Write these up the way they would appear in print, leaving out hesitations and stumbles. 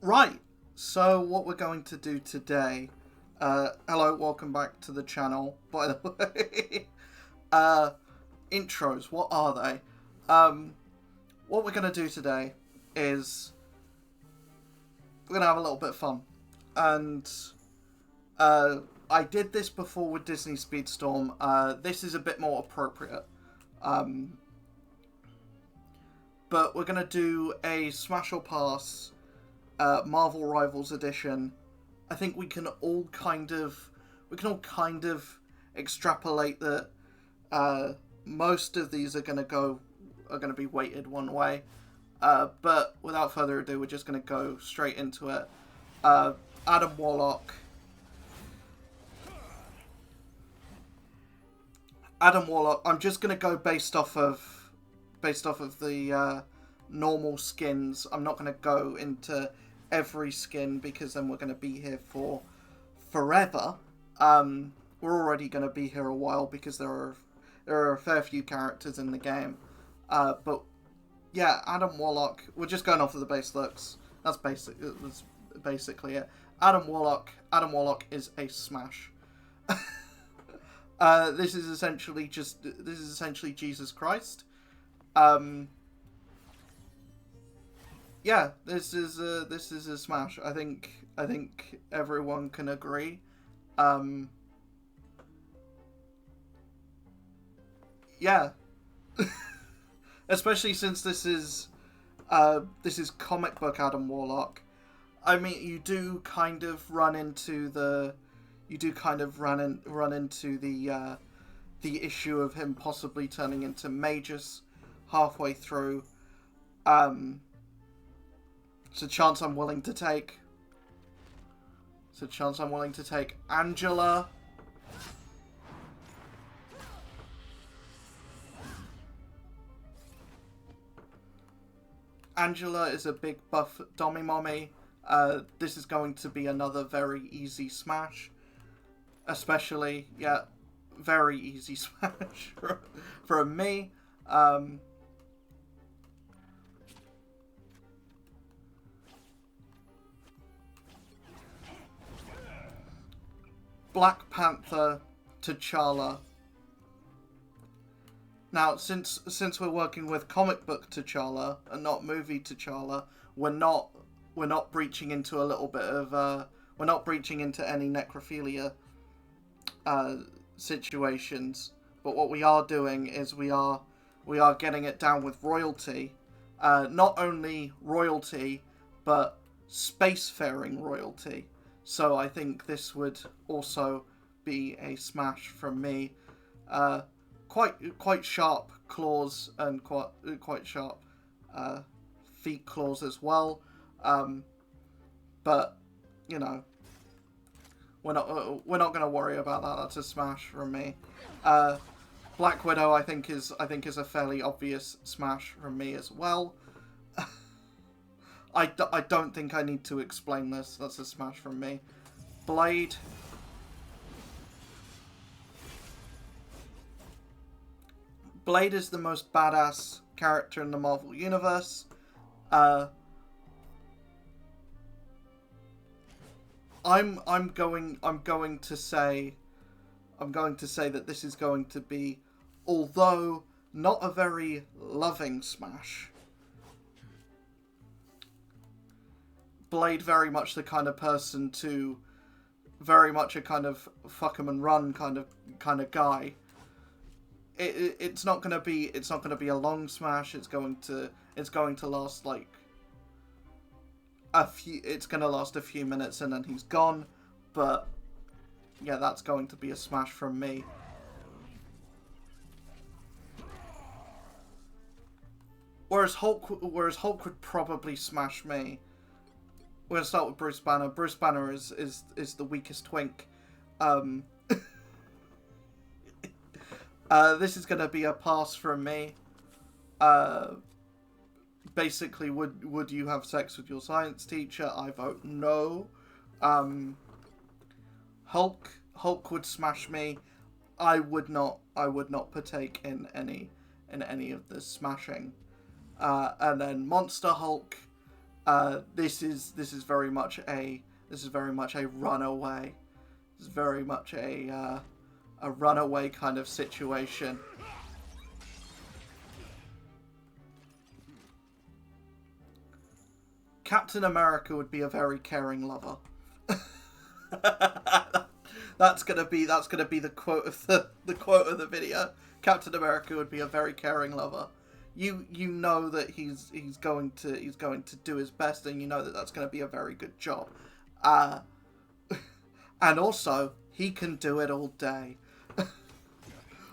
Right, so what we're going to do today, hello, welcome back to the channel, by the way. uh, Intros, what are they? What we're going to do today is, we're going to have a little bit of fun, and, I did this before with Disney Speedstorm. This is a bit more appropriate, but we're going to do a Smash or Pass Marvel Rivals edition. I think we can all kind of extrapolate that most of these are going to be weighted one way. But without further ado, we're just going to go straight into it. Adam Warlock. I'm just going to go based off of the normal skins. I'm not going to go into every skin because then we're going to be here for forever. We're already going to be here a while because there are a fair few characters in the game. But yeah, Adam Warlock. We're just going off of the base looks. That's basically it. Adam Warlock is a smash. This is essentially Jesus Christ. Yeah, this is a smash. I think everyone can agree. Yeah, especially since this is comic book Adam Warlock. I mean, you do kind of run into the the issue of him possibly turning into Magus halfway through. It's a chance I'm willing to take. Angela. Angela is a big buff Dommy Mommy. This is going to be another very easy smash. Especially, yeah, very easy smash from me. Black Panther, T'Challa. Now, since we're working with comic book T'Challa and not movie T'Challa, we're not breaching into a little bit of we're not breaching into any necrophilia situations. But what we are doing is we are getting it down with royalty, not only royalty but spacefaring royalty. So I think this would also be a smash from me. Quite sharp claws and quite sharp feet claws as well. But you know, we're not going to worry about that. That's a smash from me. Black Widow I think is a fairly obvious smash from me as well. I don't think I need to explain this. That's a smash from me. Blade. Blade is the most badass character in the Marvel Universe. I'm going to say that this is going to be, although not a very loving smash. Blade very much the kind of person to, very much a kind of fuck 'em and run kind of guy. It's not gonna be a long smash. It's going to last like a few. It's gonna last a few minutes and then he's gone. But yeah, that's going to be a smash from me. Whereas Hulk would probably smash me. We're going to start with Bruce Banner. Bruce Banner is the weakest twink. This is going to be a pass from me. Basically, would you have sex with your science teacher? I vote no. Hulk would smash me. I would not partake in any of the smashing. And then Monster Hulk This is very much a runaway. It's very much a runaway kind of situation. Captain America would be a very caring lover. That's gonna be the quote of the quote of the video. Captain America would be a very caring lover. You know that he's going to do his best, and you know that that's going to be a very good job. And also he can do it all day.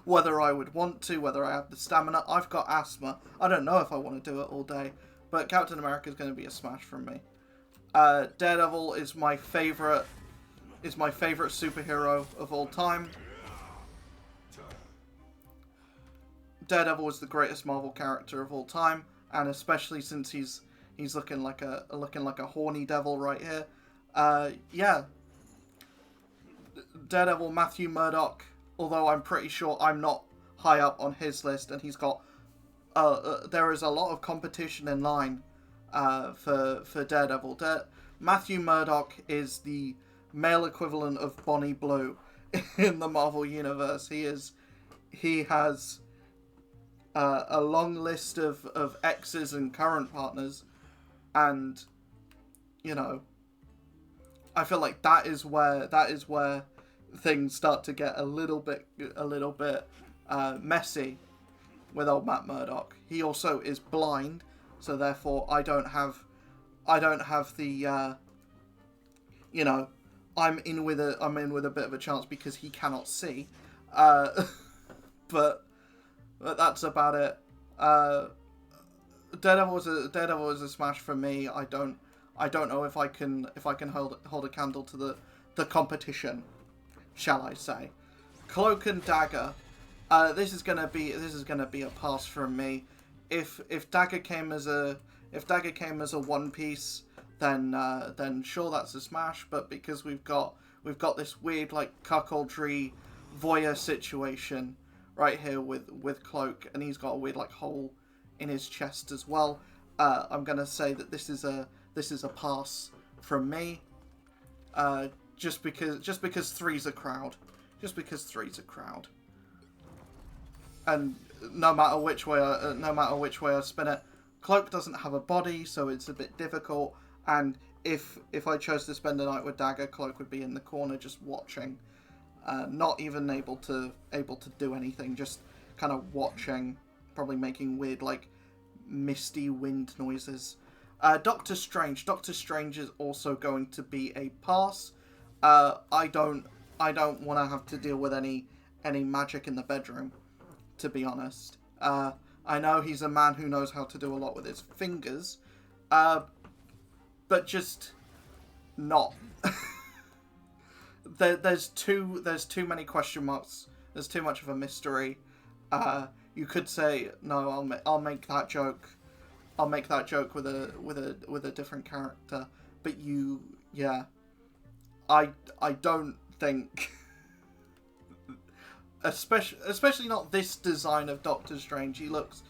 Whether I would want to, whether I have the stamina, I've got asthma. I don't know if I want to do it all day, but Captain America is going to be a smash from me. Daredevil is my favorite superhero of all time. Daredevil is the greatest Marvel character of all time, and especially since he's looking like a horny devil right here. Yeah. Daredevil, Matthew Murdock, although I'm pretty sure I'm not high up on his list, and he's got there is a lot of competition in line for Daredevil. Matthew Murdock is the male equivalent of Bonnie Blue in the Marvel Universe. He has a long list of exes and current partners, and you know, I feel like that is where things start to get a little bit messy with old Matt Murdock. He also is blind, so therefore I don't have the you know, I'm in with a bit of a chance because he cannot see, but that's about it. Daredevil is a smash for me. I don't know if I can hold a candle to the competition, shall I say. Cloak and Dagger. This is gonna be a pass from me. If Dagger came as a one piece, then sure, that's a smash. But because we've got this weird like cuckoldry voyeur situation right here with Cloak, and he's got a weird like hole in his chest as well. I'm gonna say that this is a pass from me. Just because three's a crowd. And no matter which way I spin it, Cloak doesn't have a body, so it's a bit difficult. And if I chose to spend the night with Dagger, Cloak would be in the corner just watching, not even able to do anything, just kind of watching, probably making weird like misty wind noises. Doctor Strange is also going to be a pass. I don't want to have to deal with any magic in the bedroom, to be honest. I know he's a man who knows how to do a lot with his fingers, but just not. There's too many question marks. There's too much of a mystery. You could say no. I'll make that joke. I'll make that joke with a different character. But I don't think, especially not this design of Doctor Strange. He looks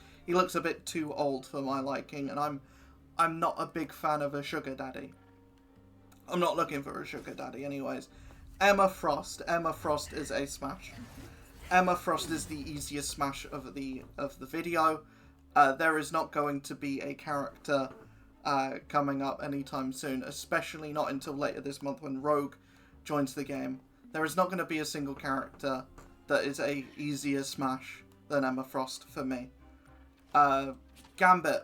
a bit too old for my liking, and I'm not a big fan of a sugar daddy. I'm not looking for a sugar daddy, anyways. Emma Frost is a smash. Emma Frost is the easiest smash of the video. There is not going to be a character coming up anytime soon, especially not until later this month when Rogue joins the game. There is not going to be a single character that is a easier smash than Emma Frost for me. Gambit.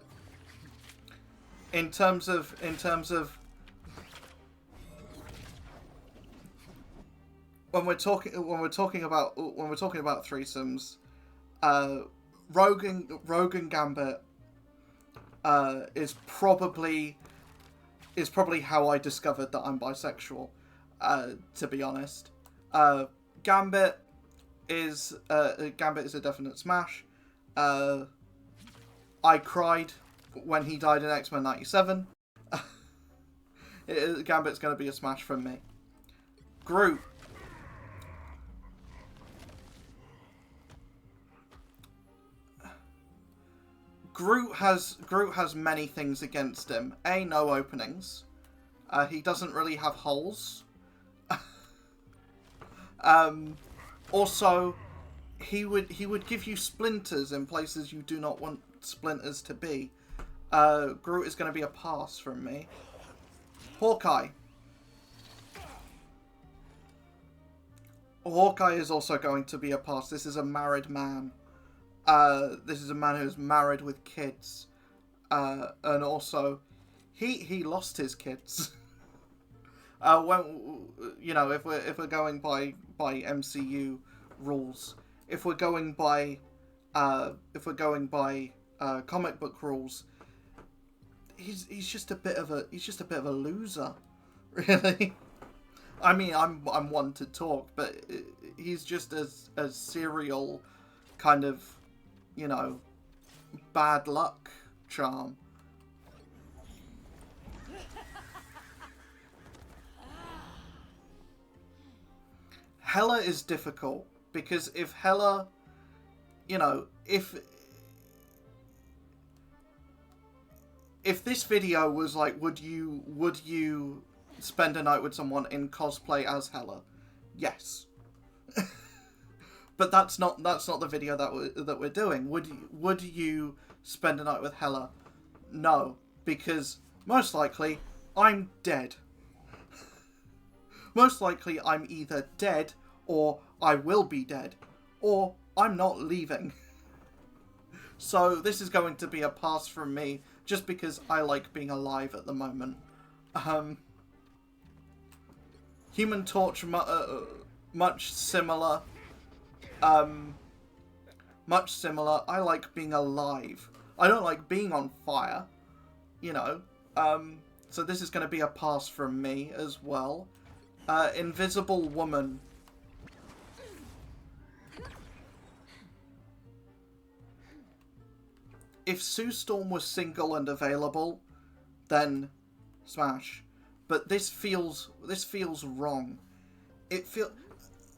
In terms of when we're talking about threesomes, Rogue and Gambit is probably how I discovered that I'm bisexual. To be honest, Gambit is a definite smash. I cried when he died in X-Men 97. Gambit's going to be a smash from me. Groot. Groot has many things against him. A, no openings. He doesn't really have holes. Also, he would give you splinters in places you do not want splinters to be. Groot is going to be a pass from me. Hawkeye. Hawkeye is also going to be a pass. This is a married man. This is a man who's married with kids. And also, he lost his kids. When, you know, if we're going by MCU rules, if we're going by comic book rules, he's just a bit of a loser, really. I mean, I'm one to talk, but he's just a serial kind of, you know, bad luck charm. Hela is difficult because if Hela, you know, if this video was like, would you spend a night with someone in cosplay as Hela? Yes. But that's not the video that we're doing. Would you spend a night with Hela? No, because most likely I'm dead. Most likely I'm either dead or I will be dead or I'm not leaving. So this is going to be a pass from me just because I like being alive at the moment. Human Torch, much similar. Much similar. I like being alive. I don't like being on fire. You know. So this is going to be a pass from me as well. Invisible Woman. If Sue Storm was single and available, then smash. But this feels wrong. It feels,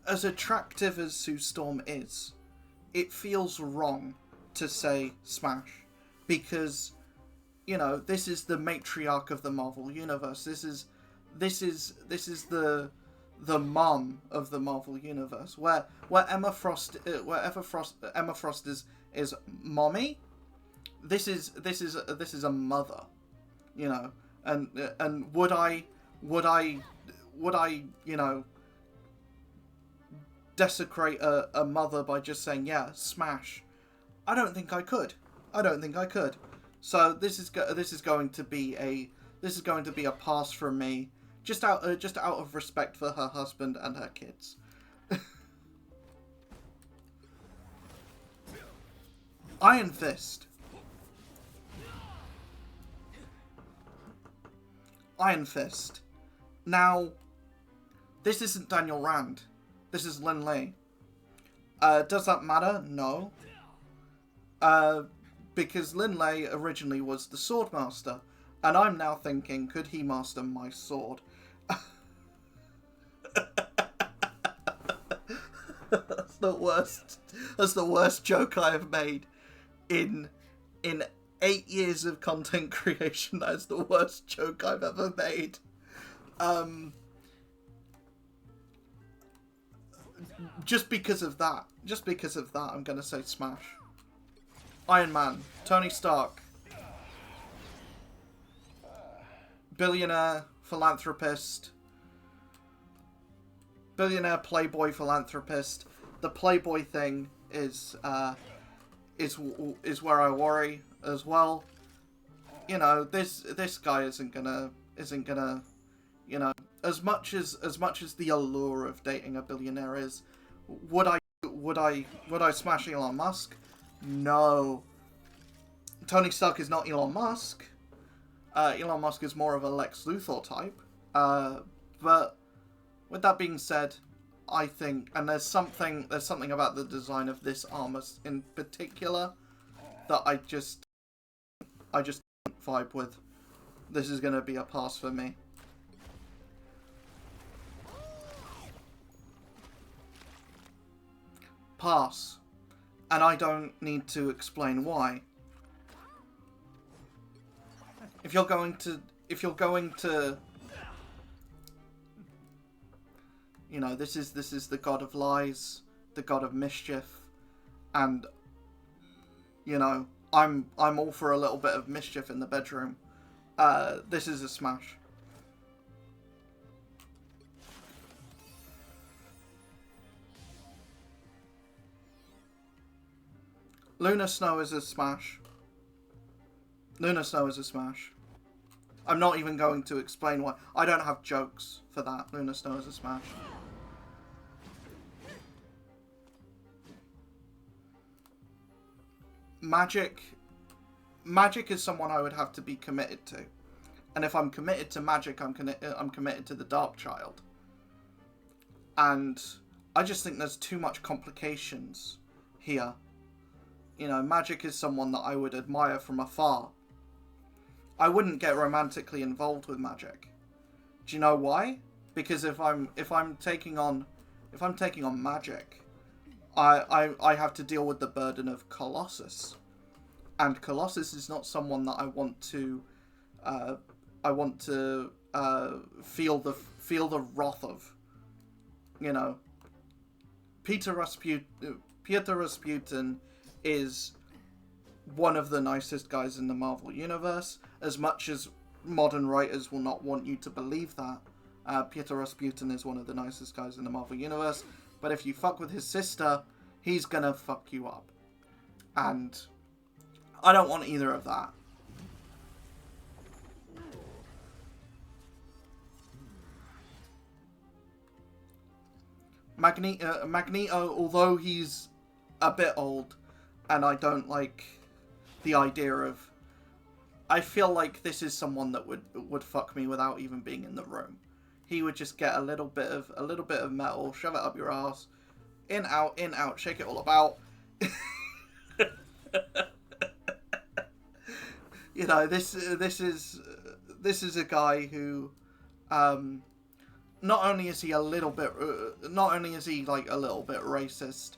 as attractive as Sue Storm is, it feels wrong to say smash, because, you know, this is the matriarch of the Marvel Universe. This is the mom of the Marvel Universe, where Emma Frost is mommy. This is a mother, you know, and would I you know, desecrate a mother by just saying, yeah, smash? I don't think I could. So this is going to be a pass from me, just out of respect for her husband and her kids. Iron Fist. Iron Fist. Now, this isn't Daniel Rand. This is Lin Lee. Does that matter? No. Because Lin Lee originally was the Swordmaster, and I'm now thinking, could he master my sword? That's the worst. That's the worst joke I have made in 8 years of content creation. That is the worst joke I've ever made. Just because of that, I'm gonna say smash. Iron Man, Tony Stark, billionaire, philanthropist, billionaire, playboy, philanthropist. The playboy thing is where I worry as well. You know, this guy isn't gonna, you know, as much as the allure of dating a billionaire is, would I smash Elon Musk? No. Tony Stark is not Elon Musk. Elon Musk is more of a Lex Luthor type. But with that being said, I think, and there's something about the design of this armor in particular that I just don't vibe with. This is going to be a pass for me. Pass. And I don't need to explain why. if you're going to, you know, this is the god of lies, the god of mischief, and, you know, I'm all for a little bit of mischief in the bedroom. This is a smash. Lunar Snow is a smash. Lunar Snow is a smash. I'm not even going to explain why. I don't have jokes for that. Lunar Snow is a smash. Magic is someone I would have to be committed to. And if I'm committed to Magic, I'm committed to the Dark Child. And I just think there's too much complications here. You know, Magic is someone that I would admire from afar. I wouldn't get romantically involved with Magic. Do you know why? Because if I'm taking on Magic, I have to deal with the burden of Colossus, and Colossus is not someone that I want to feel the wrath of. You know, Peter Rasputin is one of the nicest guys in the Marvel Universe, as much as modern writers will not want you to believe that. Peter Rasputin is one of the nicest guys in the Marvel Universe, but if you fuck with his sister, he's gonna fuck you up. And I don't want either of that. Magneto, although he's a bit old, and I don't like the idea of... I feel like this is someone that would fuck me without even being in the room. He would just get a little bit of metal, shove it up your ass, in, out, shake it all about. You know, this is a guy who, not only is he like a little bit racist,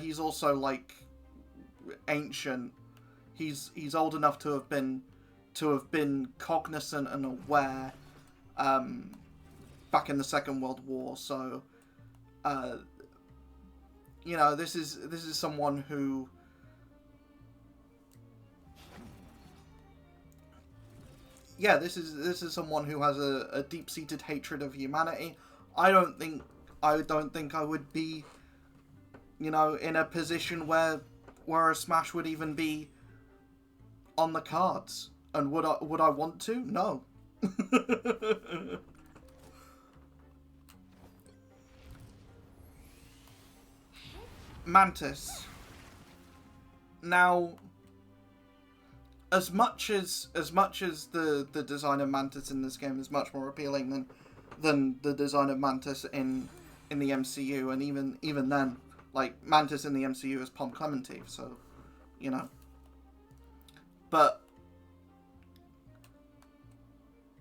he's also like ancient. He's old enough to have been cognizant and aware back in the Second World War. So, you know, this is someone who, yeah, this is someone who has a deep-seated hatred of humanity. I don't think I would be, you know, in a position where a smash would even be on the cards. And would I want to? No. Mantis. Now, as much as the design of Mantis in this game is much more appealing than the design of Mantis in the MCU, and even then, like, Mantis in the MCU is Pom Clemente, so, you know. But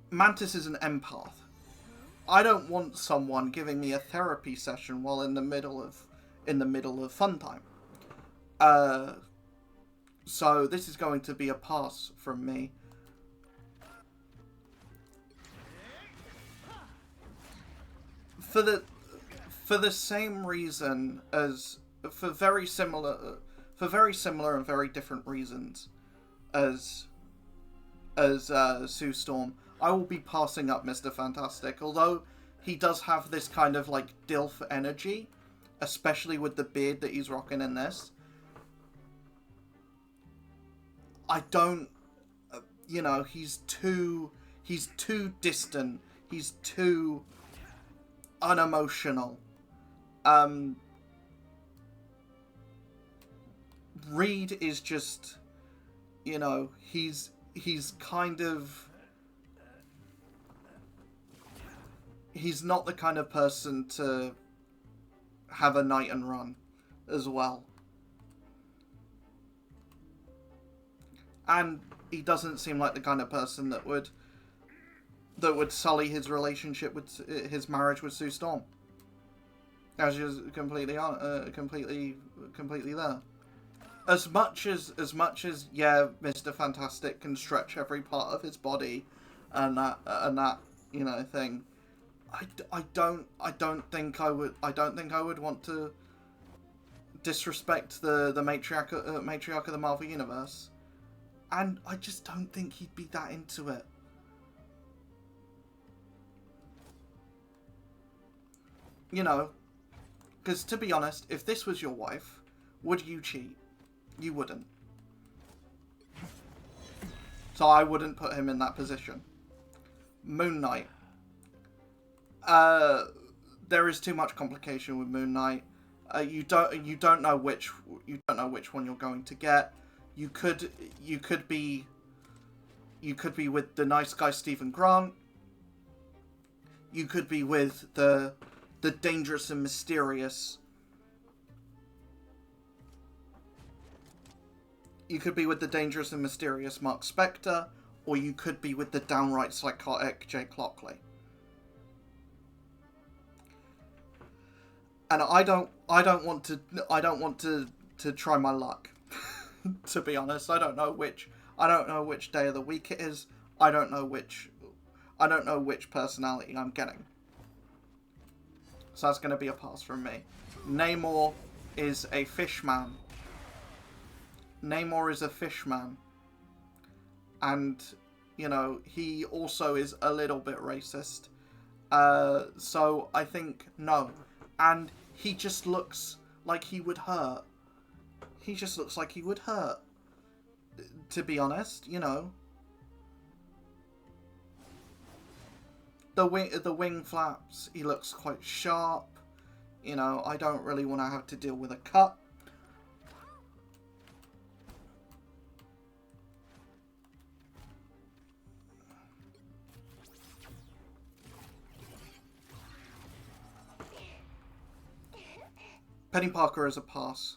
Mantis is an empath. I don't want someone giving me a therapy session while in the middle of fun time. So this is going to be a pass from me. For the same reason as for very similar and very different reasons as Sue Storm, I will be passing up Mr. Fantastic, although he does have this kind of like DILF energy, especially with the beard that he's rocking in this. I don't, you know, he's too distant, he's too unemotional. Reed is just, you know, he's kind of, he's not the kind of person to have a night and run as well. And he doesn't seem like the kind of person that would sully his relationship with his marriage with Sue Storm. As she's completely there. as yeah, Mr. Fantastic can stretch every part of his body, and that thing. I don't think I would want to disrespect the matriarch of the Marvel Universe, and I just don't think he'd be that into it. Because to be honest, if this was your wife, would you cheat? You wouldn't. So I wouldn't put him in that position. Moon Knight. There is too much complication with Moon Knight. You don't know which one you're going to get. You could be with the nice guy Stephen Grant. You could be with the dangerous and mysterious. You could be with the dangerous and mysterious Mark Spector, or you could be with the downright psychotic Jake Lockley. And I don't want to try my luck. To be honest, I don't know which day of the week it is. I don't know which personality I'm getting. So that's going to be a pass from me. Namor is a fishman. Namor is a fishman. And, he also is a little bit racist. So I think no. And he just looks like he would hurt. He just looks like he would hurt. To be honest, The wing flaps, he looks quite sharp. I don't really want to have to deal with a cut. Penny Parker is a pass.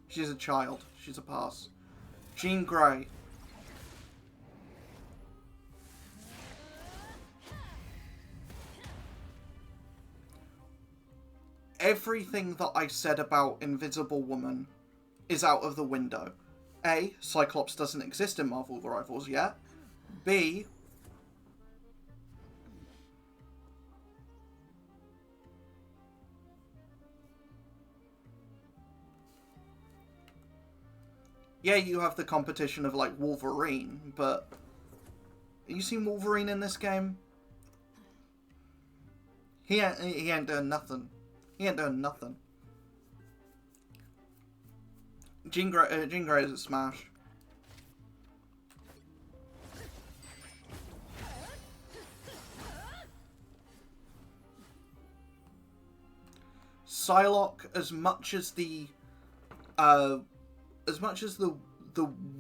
She's a child. She's a pass. Jean Grey. Everything that I said about Invisible Woman is out of the window. A, Cyclops doesn't exist in Marvel Rivals yet. B, yeah, you have the competition of, like, Wolverine, but have you seen Wolverine in this game? He ain't doing nothing. He ain't doing nothing. Jean Grey is a smash. Psylocke, as much as the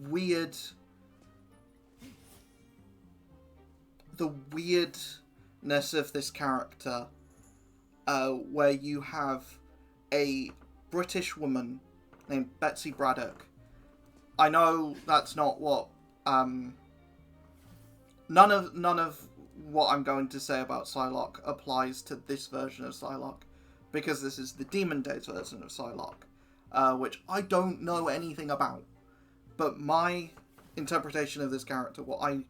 weirdness of this character, where you have a British woman named Betsy Braddock. I know that's not what none of what I'm going to say about Psylocke applies to this version of Psylocke, because this is the Demon Days version of Psylocke, which I don't know anything about. But my interpretation of this character, what I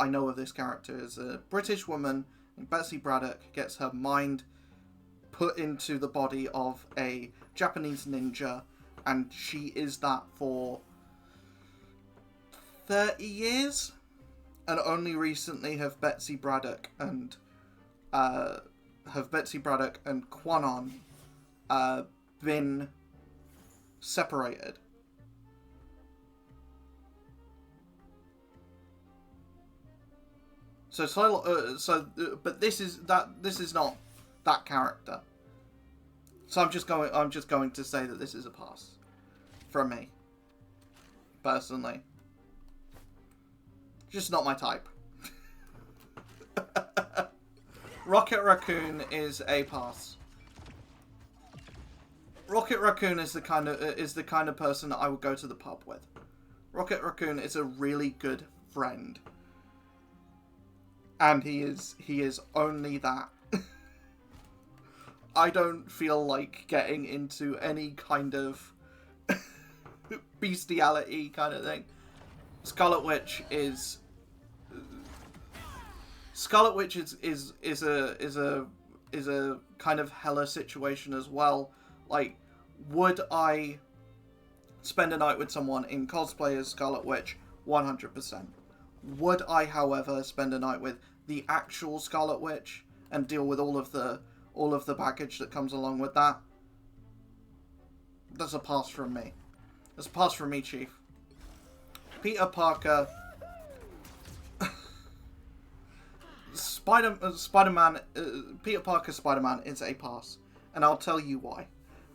know of this character, is a British woman named Betsy Braddock gets her mind put into the body of a Japanese ninja, and she is that for 30 years, and only recently have Betsy Braddock and Quanon been separated. But this is not that character. So I'm just going to say that this is a pass from me, personally. Just not my type. Rocket Raccoon is a pass. Rocket Raccoon is the kind of person that I would go to the pub with. Rocket Raccoon is a really good friend. And he is only that. I don't feel like getting into any kind of bestiality kind of thing. Scarlet Witch is a kind of hella situation as well. Like, would I spend a night with someone in cosplay as Scarlet Witch? 100%. Would I, however, spend a night with the actual Scarlet Witch and deal with all of the baggage that comes along with that? That's a pass from me. That's a pass from me, Chief. Peter Parker, Spider-Man, Peter Parker Spider-Man is a pass, and I'll tell you why.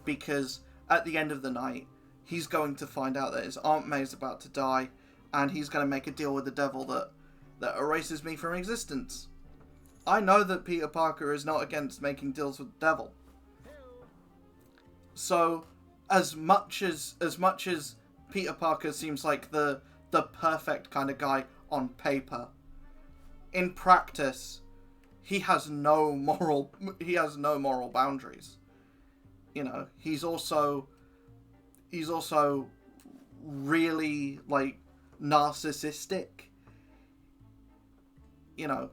Because at the end of the night, he's going to find out that his Aunt May's about to die, and he's going to make a deal with the devil that erases me from existence. I know that Peter Parker is not against making deals with the devil. So, as much as Peter Parker seems like the perfect kind of guy on paper, in practice, he has no moral boundaries. You know, he's also really, like, narcissistic. You know,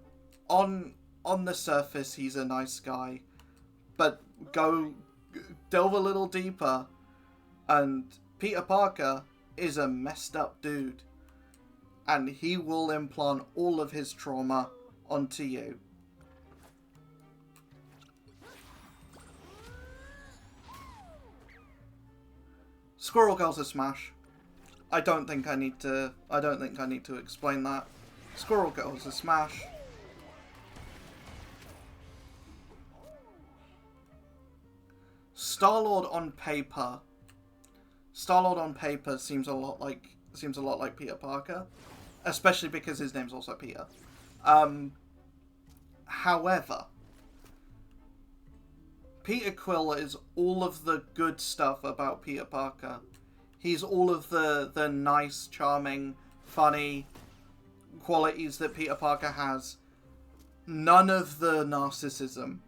on the surface he's a nice guy, but delve a little deeper and Peter Parker is a messed up dude, and he will implant all of his trauma onto you. Squirrel Girl's a smash. I don't think I need to explain that. Squirrel Girl's a smash. Star-Lord on paper seems a lot like Peter Parker, especially because his name's also Peter. However, Peter Quill is all of the good stuff about Peter Parker. He's all of the nice, charming, funny qualities that Peter Parker has. None of the narcissism.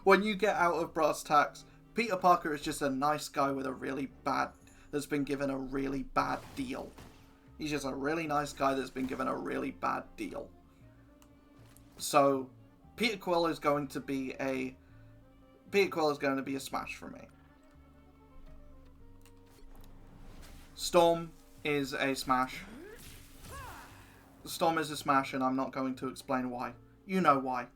When you get out of brass tacks, Peter Parker is just a nice guy that's been given a really bad deal. He's just a really nice guy that's been given a really bad deal. So, Peter Quill is going to be a smash for me. Storm is a smash. Storm is a smash, and I'm not going to explain why. You know why.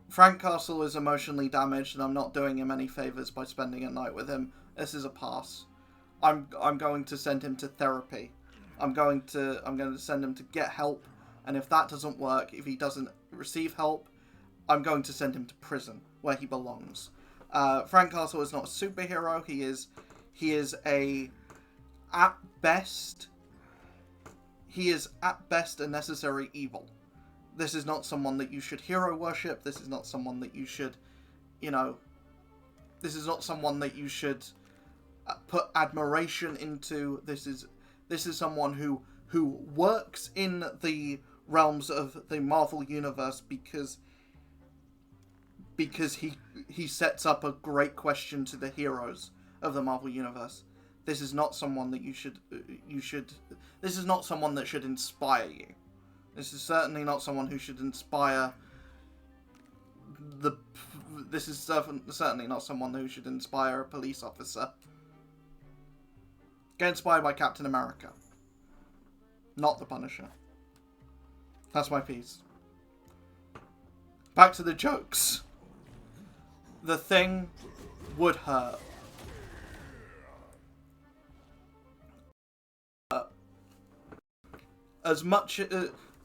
Frank Castle is emotionally damaged, and I'm not doing him any favours by spending a night with him. This is a pass. I'm going to send him to therapy. I'm going to send him to get help, and if that doesn't work, if he doesn't receive help, I'm going to send him to prison where he belongs. Frank Castle is not a superhero. He is at best a necessary evil. This is not someone that you should hero worship. This is not someone that you should, this is not someone that you should put admiration into. This is someone who works in the realms of the Marvel Universe because he sets up a great question to the heroes of the Marvel Universe. This is not someone that this is not someone that should inspire you. This is certainly not someone who should inspire this is certainly not someone who should inspire a police officer. Get inspired by Captain America. Not the Punisher. That's my piece. Back to the jokes. The Thing would hurt. As much...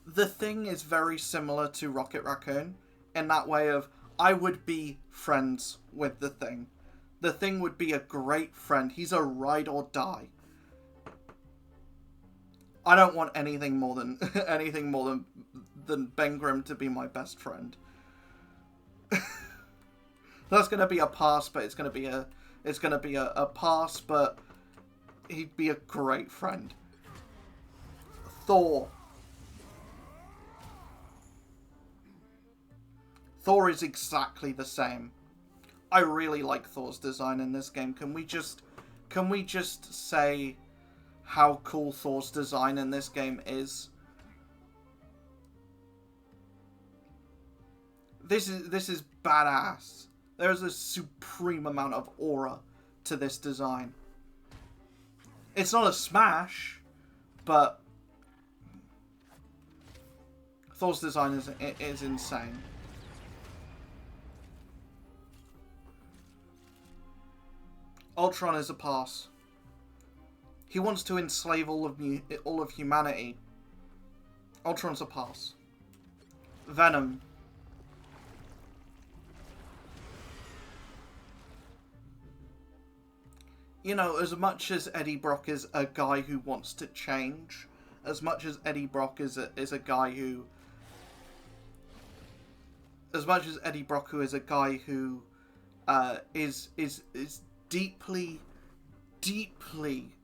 The Thing is very similar to Rocket Raccoon in that way of, I would be friends with The Thing. The Thing would be a great friend. He's a ride or die. I don't want anything more than Ben Grimm to be my best friend. That's gonna be a pass, but it's gonna be a pass, but he'd be a great friend. Thor. Thor is exactly the same. I really like Thor's design in this game. Can we just say how cool Thor's design in this game is? This is badass. There's a supreme amount of aura to this design. It's not a smash, but Thor's design is insane. Ultron is a pass. He wants to enslave all of humanity. Ultron's a pass. Venom. You know, as much as Eddie Brock is a guy who wants to change, as much as Eddie Brock is a guy who, is deeply, deeply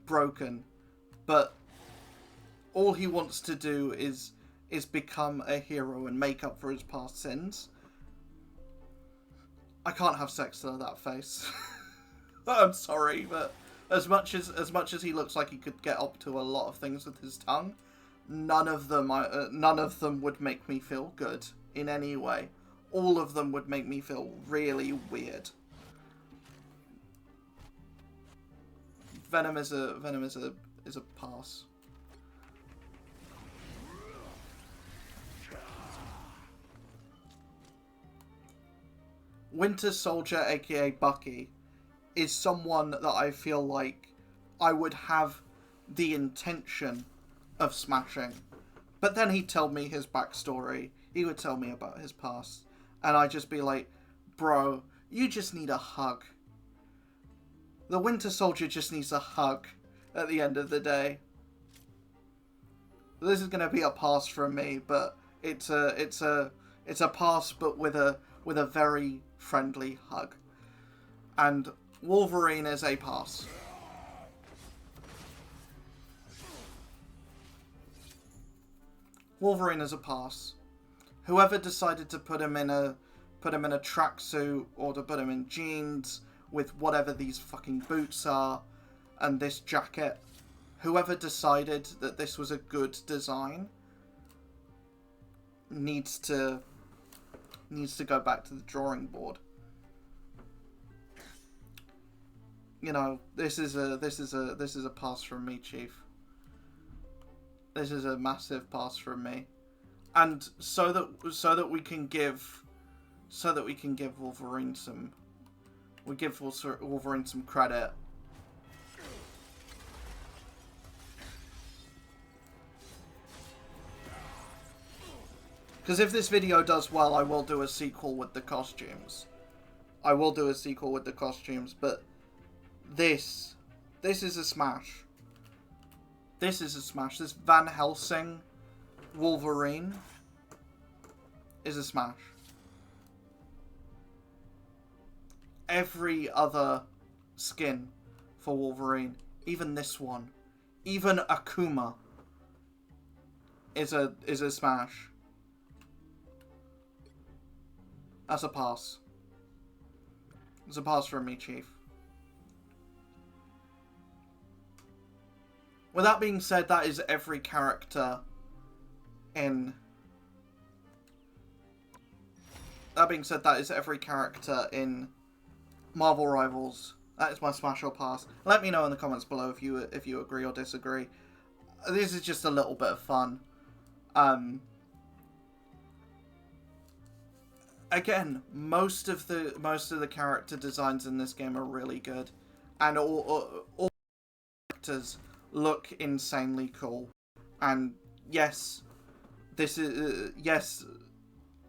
broken, but all he wants to do is become a hero and make up for his past sins. I can't have sex to that face. I'm sorry, but as much as he looks like he could get up to a lot of things with his tongue, none of them would make me feel good in any way. All of them would make me feel really weird. Venom is a pass. Winter Soldier, aka Bucky, is someone that I feel like I would have the intention of smashing. But then he'd tell me his backstory. He would tell me about his past. And I'd just be like, bro, you just need a hug. The Winter Soldier just needs a hug at the end of the day. This is going to be a pass from me, but it's a pass, but with a very friendly hug. And Wolverine is a pass. Wolverine is a pass. Whoever decided to put him in a tracksuit or to put him in jeans with whatever these fucking boots are and this jacket, whoever decided that this was a good design needs to go back to the drawing board. You know, this is a pass from me, Chief. This is a massive pass from me. And so that we can give Wolverine some credit. Because if this video does well, I will do a sequel with the costumes. But this is a smash. This Van Helsing Wolverine is a smash. Every other skin for Wolverine, even this one, even Akuma, is a smash. That's a pass. It's a pass from me, Chief. With that being said, that is every character in... Marvel Rivals. That is my smash or pass. Let me know in the comments below if you agree or disagree. This is just a little bit of fun. Again, most of the character designs in this game are really good, and all characters look insanely cool. And yes,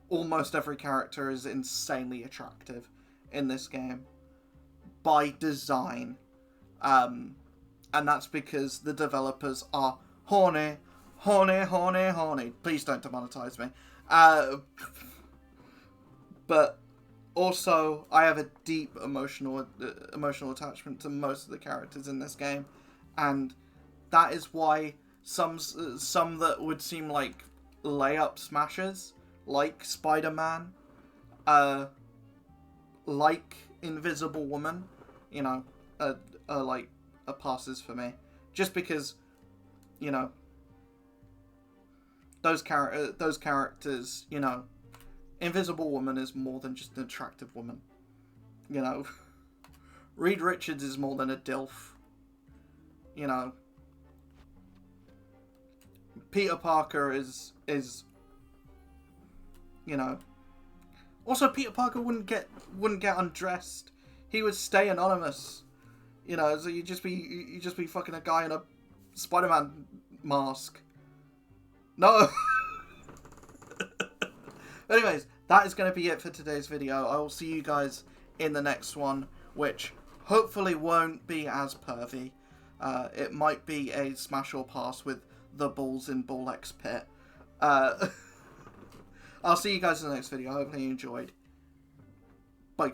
almost every character is insanely attractive in this game by design, and that's because the developers are horny. Please don't demonetize me. But also, I have a deep emotional attachment to most of the characters in this game, and that is why some that would seem like layup smashes, like Spider-Man, like Invisible Woman, you know, like a passes for me, just because, you know, those characters, you know, Invisible Woman is more than just an attractive woman, you know. Reed Richards is more than a DILF, you know. Peter Parker is, you know. Also, Peter Parker wouldn't get undressed. He would stay anonymous. You know, so you'd just be fucking a guy in a Spider-Man mask. No. Anyways, that is going to be it for today's video. I will see you guys in the next one, which hopefully won't be as pervy. It might be a smash or pass with the balls in Ball X Pit. I'll see you guys in the next video. Hopefully you enjoyed. Bye.